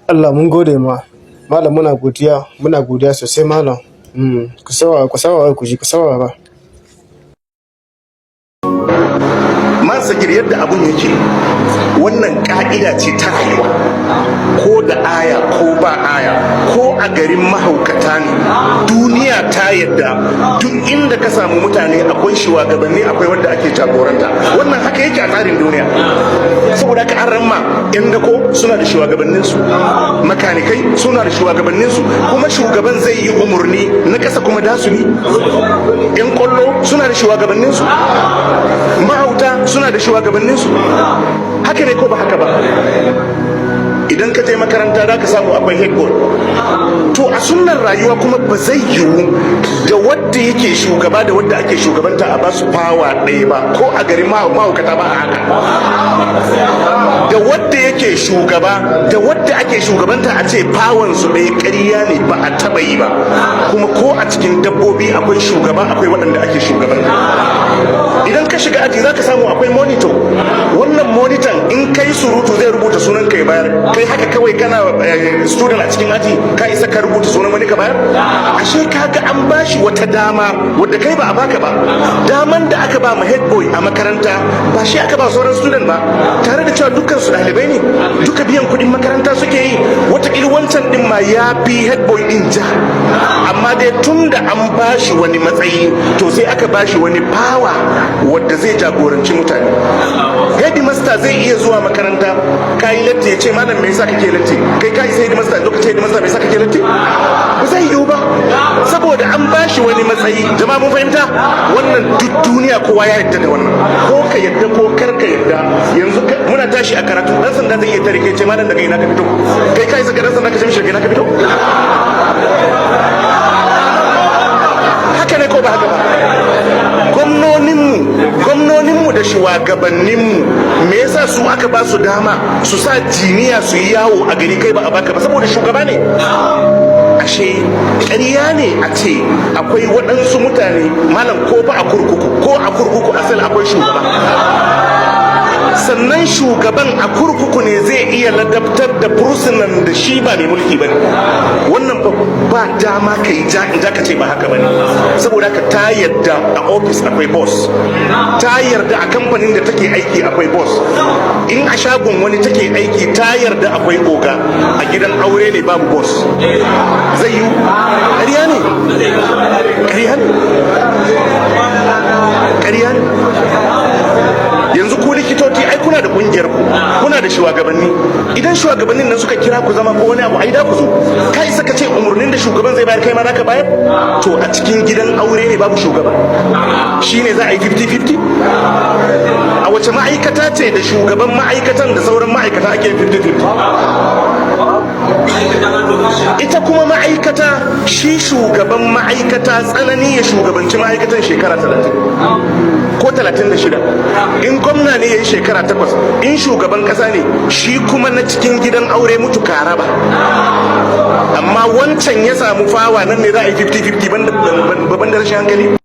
Allah mun gode ma malam, muna godiya sosai malam. Ku saurara ku ji, ku saurara. Man sagir yadda abun yake, wannan ka'ida ce ta rayuwa, ko da aya ko ba aya, ko a garin mahaukata ne, duniya ta yadda duk inda ka samu mutane akwai shugabanni, akwai wanda ake jagoranta. Wannan haka yake a tsarin duniya. Saboda haka an ramma yan dako suna da shugabanninsu, makanikai suna da shugabanninsu, kuma shugaban zai yi umurni na ƙasa kuma dasu ne. Yan kwallo suna da shugabanninsu, mahauta suna da shugabanninsu. Haka ne ko ba haka ba? Idan ka je makaranta za ka samu akwai head boy. To a sunnar rayuwa kuma ba zai yiwu da wadda yake shugaba da wadda ake shugabanta a basu fawa ɗaya ba, ko a garin mahaukata ba a haka. Da wadda yake shugaba da wadda ake shugabanta a ce fawon su ɗaya, ƙarya ne, ba a taɓa yi ba. Kuma ko a cikin dabbobi akwai shugaba, akwai waɗanda ake shugabanta. Idan ka shiga aji za ka samu akwai monitor. Wannan monitor in kai surutu zai rubuta sunan kai bayar. Kai haka kawai kana student a cikin aji ka isa ka rubuta sunan wani ka bayar? Ashe kaga an bashi wata dama wadda kai ba a baka ba. Daman da aka ba ma head boy a makaranta ba shi aka ba sauran student ba, tare da cewa dukkan su ɗalibai ne, duka biyan kuɗin makaranta suke yi. Wataƙila wancan ɗin ma ya fi head boy ɗin ja, amma dai tun da an bashi wani matsayi to sai aka bashi wani power wadda zai jagoranci mutane. Headmaster zai iya zuwa makaranta kayi latti ya ce malam me yasa kake latti? Kai kai sai headmaster lokacin headmaster me yasa kake latti? Ba zai yiwu ba, saboda an bashi wani matsayi. Jama'a mun fahimta? Wannan duk duniya kowa ya yarda da wannan, ko ka yarda ko kar ka yarda. Yanzu muna tashi a karatu, dan sanda zai iya tare kai ce malam daga ina ka fito? Kai kai saka dan sanda ka ce mishi daga ina ka fito? Haka ne ko ba haka ba? Gwamnoninmu da shugabanninmu me yasa su aka ba su dama su sa jiniya su yi yawo a gari, kai ba a baka ba? Saboda shugaba ne. Ashe ƙarya ne a ce akwai waɗansu mutane malam, ko ba a kurkuku asali akwai shugaba. Sannan shugaban a kurkuku ne zai iya ladabtar da fursunan da shi ba mai mulki bane. Wannan ba dama ka yi ja ka ce ba haka bane. Saboda haka ta yarda a office akwai boss, ta yarda a kamfanin da take aiki akwai boss, in a shagon wani take aiki ta yarda akwai oga. A gidan aure ne babu boss. Zai yi? Ƙarya ne, ƙarya ne, ƙarya ne. Yanzu ku likitoci ai kuna da kungiyar ku, kuna da shugabanni. Idan shugabannin nan suka kira ku zama ko wani abu, ai da ku zo. Ka isa ka ce umurnin da shugaban zai bayar kai ma naka bayar? To a cikin gidan aure ne babu shugaba, shine za a yi 50-50? A wace ma'aikata ce da shugaban ma'aikatan da sauran ma'aikata ake 50-50? Ita kuma ma'aikata, shi shugaban ma'aikata tsanani ya shugabanci ma'aikatan shekara 30 ko 36. In gwamna ne ya yi shekara 8, in shugaban kasa ne shi kuma na cikin gidan aure mutu karaba. Amma wancan ya samu fawa, nan ne za a yi 50-50 ban da rashin hankali.